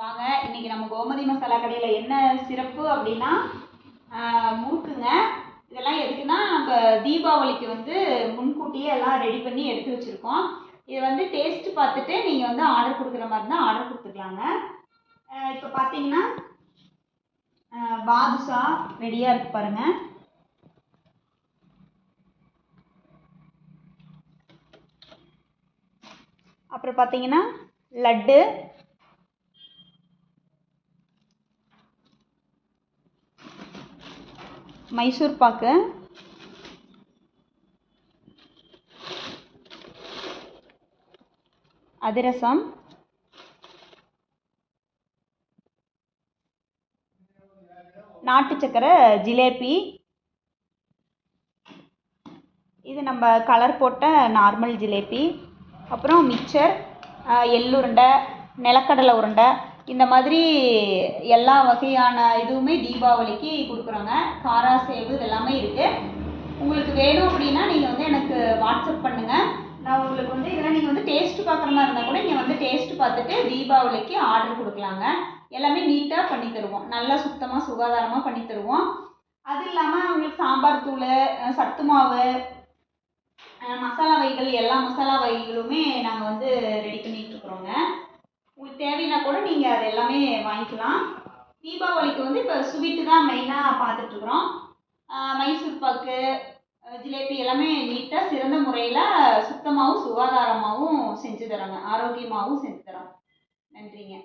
வாங்க இன்னைக்கு நம்ம கோமதி மசாலா கடையில் என்ன சிறப்பு அப்படின்னா முறுக்குங்க. இதெல்லாம் எதுக்குன்னா நம்ம தீபாவளிக்கு வந்து முன்கூட்டியே எல்லாம் ரெடி பண்ணி எடுத்து வச்சுருக்கோம். இதை வந்து டேஸ்ட் பார்த்துட்டு நீங்கள் வந்து ஆர்டர் கொடுக்குற மாதிரி தான் ஆர்டர் கொடுத்துக்கலாங்க. இப்போ பார்த்தீங்கன்னா பாதுஷா ரெடியாக இருக்கு பாருங்கள். அப்புறம் பார்த்தீங்கன்னா லட்டு, மைசூர் பாக்கு, அதிரசம், நாட்டு சக்கரை ஜிலேபி, இது நம்ம கலர் போட்ட நார்மல் ஜிலேபி, அப்புறம் மிக்சர், எள்ளுருண்டை, நிலக்கடலை உருண்டை, இந்த மாதிரி எல்லா வகையான இதுவுமே தீபாவளிக்கு கொடுக்குறோங்க. காரா சேவு இதெல்லாமே இருக்குது. உங்களுக்கு வேணும் அப்படின்னா நீங்கள் வந்து எனக்கு வாட்ஸ்அப் பண்ணுங்கள். நான் உங்களுக்கு வந்து இதெல்லாம் நீங்கள் வந்து டேஸ்ட்டு பார்க்குற மாதிரி இருந்தால் கூட நீங்கள் வந்து டேஸ்ட்டு பார்த்துட்டு தீபாவளிக்கு ஆர்டர் கொடுக்கலாங்க. எல்லாமே நீட்டாக பண்ணி தருவோம், நல்லா சுத்தமாக சுகாதாரமாக பண்ணி தருவோம். அது இல்லாமல் உங்களுக்கு சாம்பார் தூள், சத்து மாவு, மசாலா வகைகள் எல்லா மசாலா வகைகளுமே நாங்கள் வந்து ரெடி பண்ணிகிட்ருக்குறோங்க. உங்களுக்கு தேவைன்னா கூட நீங்கள் அது எல்லாமே வாங்கிக்கலாம். தீபாவளிக்கு வந்து இப்போ ஸ்வீட்டு தான் மெயினாக பார்த்துட்ருக்குறோம். மைசூர் பாக்கு, ஜிலேபி எல்லாமே நீட்டாக சிறந்த முறையில் சுத்தமாகவும் சுகாதாரமாகவும் செஞ்சு தரோங்க, ஆரோக்கியமாகவும் செஞ்சு தரோம். நன்றிங்க.